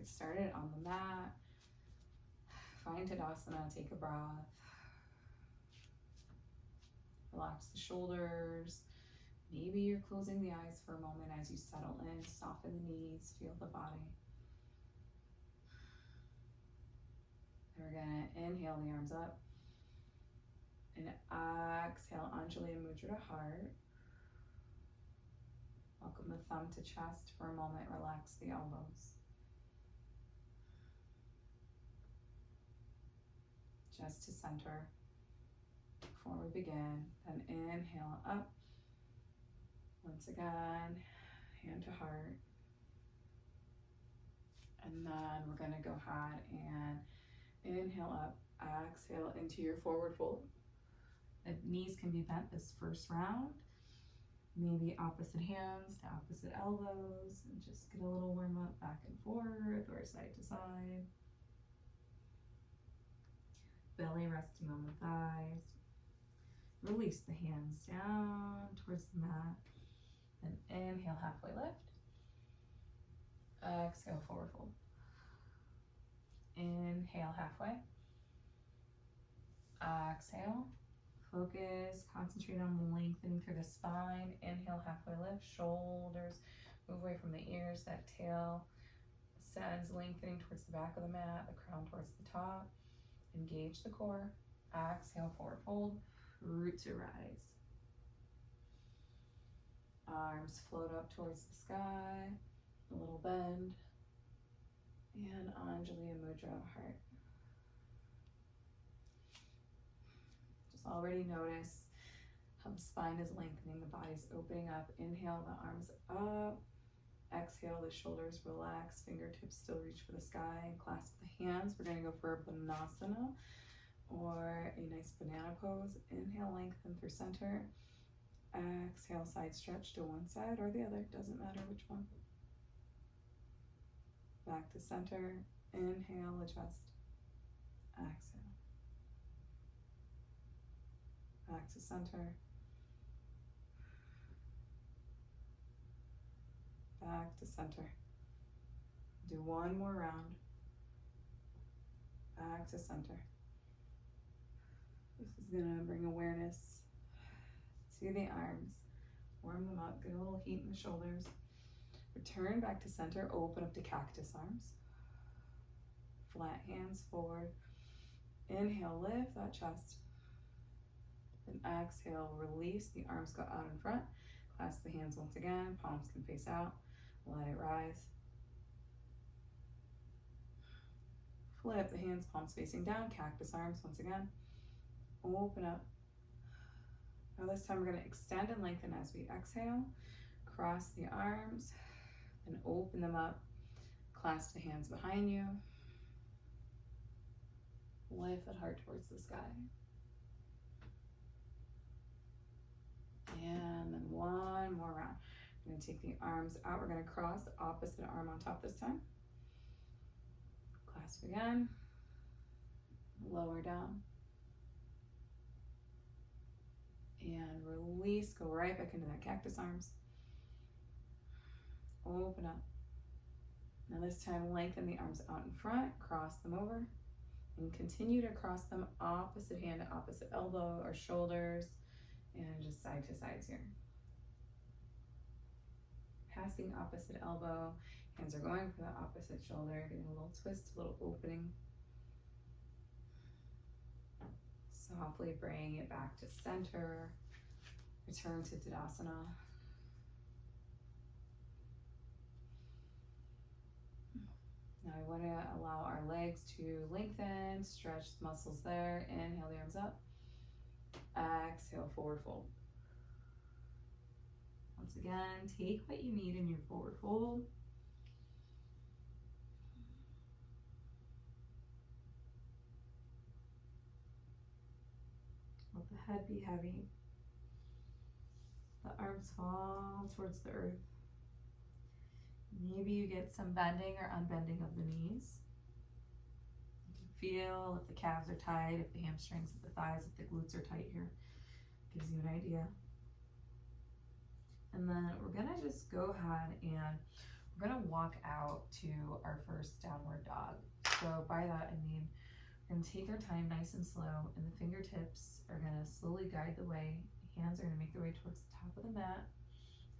get started on the mat. Find Tadasana, take a breath. Relax the shoulders. Maybe you're closing the eyes for a moment as you settle in. Soften the knees, feel the body. And we're gonna inhale the arms up. And exhale, Anjali Mudra to heart. Welcome the thumb to chest for a moment. Relax the elbows. Just to center before we begin. Then inhale up. Once again, hand to heart. And then we're going to go ahead and inhale up. Exhale into your forward fold. The knees can be bent this first round. Maybe opposite hands to opposite elbows. And just get a little warm up back and forth or side to side. Belly resting on the thighs. Release the hands down towards the mat. Then inhale, halfway lift. Exhale, forward fold. Inhale, halfway. Exhale. Focus, concentrate on lengthening through the spine. Inhale, halfway lift. Shoulders move away from the ears. That tail ascends, lengthening towards the back of the mat. The crown towards the top. Engage the core. Exhale, forward fold. Root to rise. Arms float up towards the sky. A little bend. And Anjali Mudra heart. Just already notice how the spine is lengthening, the body's opening up. Inhale, the arms up. Exhale, the shoulders relax, fingertips still reach for the sky. Clasp the hands. We're going to go for a Banasana or a nice banana pose. Inhale, lengthen through center. Exhale, side stretch to one side or the other. Doesn't matter which one. Back to center. Inhale, adjust. Exhale. Back to center. Back to center. Do one more round. Back to center. This is going to bring awareness to the arms. Warm them up. Get a little heat in the shoulders. Return back to center. Open up to cactus arms. Flat hands forward. Inhale, lift that chest. Then exhale, release. The arms go out in front. Clasp the hands once again. Palms can face out. Let it rise. Flip the hands, palms facing down. Cactus arms once again. Open up. Now this time we're going to extend and lengthen as we exhale. Cross the arms and open them up. Clasp the hands behind you. Lift that heart towards the sky. And then one more round. We're going to take the arms out. We're going to cross the opposite arm on top this time. Clasp again. Lower down. And release. Go right back into that cactus arms. Open up. Now this time lengthen the arms out in front. Cross them over. And continue to cross them opposite hand to opposite elbow or shoulders. And just side to sides here. Passing opposite elbow. Hands are going for the opposite shoulder. Getting a little twist, a little opening. Softly bring it back to center. Return to Tadasana. Now we want to allow our legs to lengthen, stretch the muscles there. Inhale the arms up. Exhale, forward fold. Once again, take what you need in your forward fold. Let the head be heavy. The arms fall towards the earth. Maybe you get some bending or unbending of the knees. You can feel if the calves are tight, if the hamstrings, if the thighs, if the glutes are tight here. Gives you an idea. And then we're gonna just go ahead and we're gonna walk out to our first downward dog. So by that I mean we're gonna take our time nice and slow, and the fingertips are gonna slowly guide the way. Hands are gonna make their way towards the top of the mat.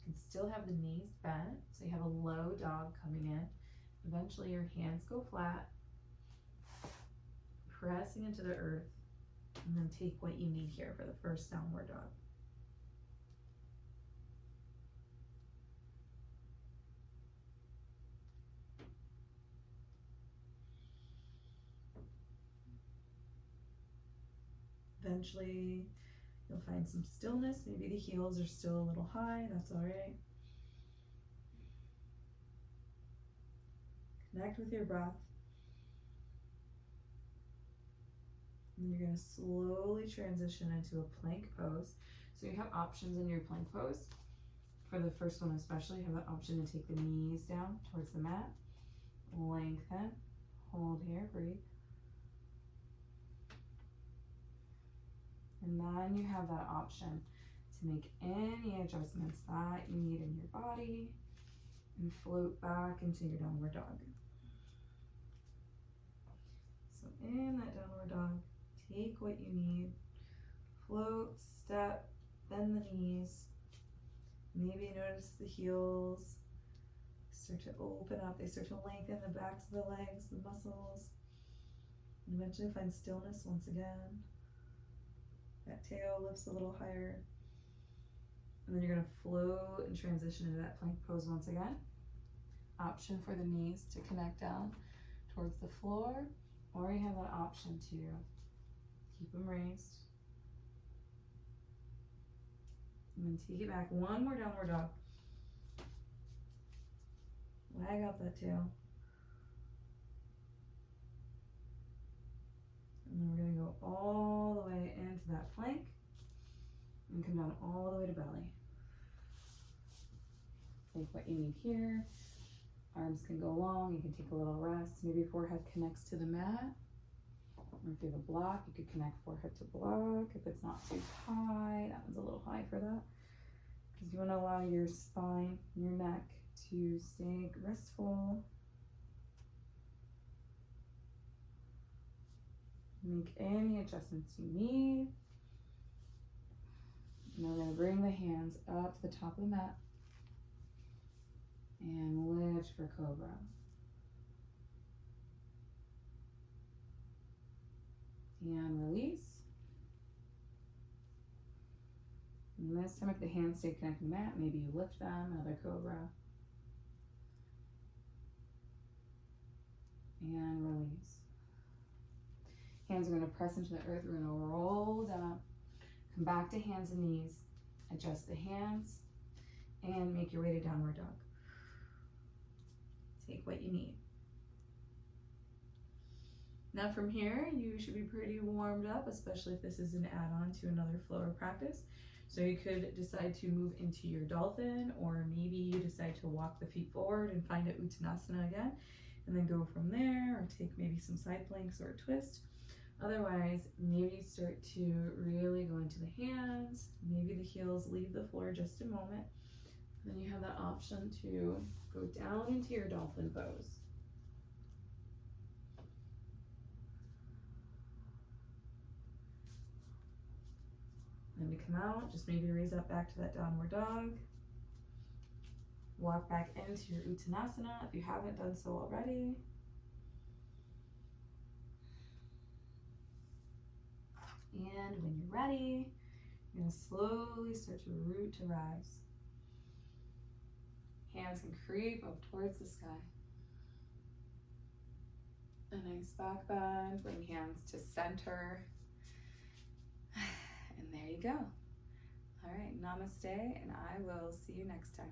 You can still have the knees bent, so you have a low dog coming in. Eventually your hands go flat, pressing into the earth, and then take what you need here for the first downward dog. Eventually, you'll find some stillness. Maybe the heels are still a little high. That's all right. Connect with your breath. And you're going to slowly transition into a plank pose. So you have options in your plank pose. For the first one especially, you have the option to take the knees down towards the mat. Lengthen. Hold here. Breathe. And then you have that option to make any adjustments that you need in your body and float back into your downward dog. So in that downward dog, take what you need, float, step, bend the knees. Maybe notice the heels start to open up. They start to lengthen the backs of the legs, the muscles. And eventually find stillness once again. That tail lifts a little higher. And then you're going to float and transition into that plank pose once again. Option for the knees to connect down towards the floor, or you have that option to keep them raised. And then take it back. One more downward dog. Wag out that tail. And then we're going to go all the way into that plank and come down all the way to belly. Take what you need here. Arms can go long. You can take a little rest. Maybe forehead connects to the mat. Or if you have a block, you could connect forehead to block. If it's not too high, that one's a little high for that. Because you want to allow your spine, your neck to stay restful. Make any adjustments you need. And we're going to bring the hands up to the top of the mat and lift for cobra. And release. And this time if the hands stay connected to the mat, maybe you lift them, another cobra. And release. Hands are going to press into the earth. We're going to roll down. Come back to hands and knees. Adjust the hands and make your way to downward dog. Take what you need. Now from here, you should be pretty warmed up, especially if this is an add-on to another flow practice. So you could decide to move into your dolphin, or maybe you decide to walk the feet forward and find a uttanasana again, and then go from there, or take maybe some side planks or a twist. Otherwise, maybe you start to really go into the hands. Maybe the heels leave the floor just a moment. Then you have the option to go down into your dolphin pose. Then to come out, just maybe raise up back to that downward dog. Walk back into your uttanasana if you haven't done so already. And when you're ready, you're going to slowly start to root to rise. Hands can creep up towards the sky. A nice back bend, bring hands to center. And there you go. All right, namaste, and I will see you next time.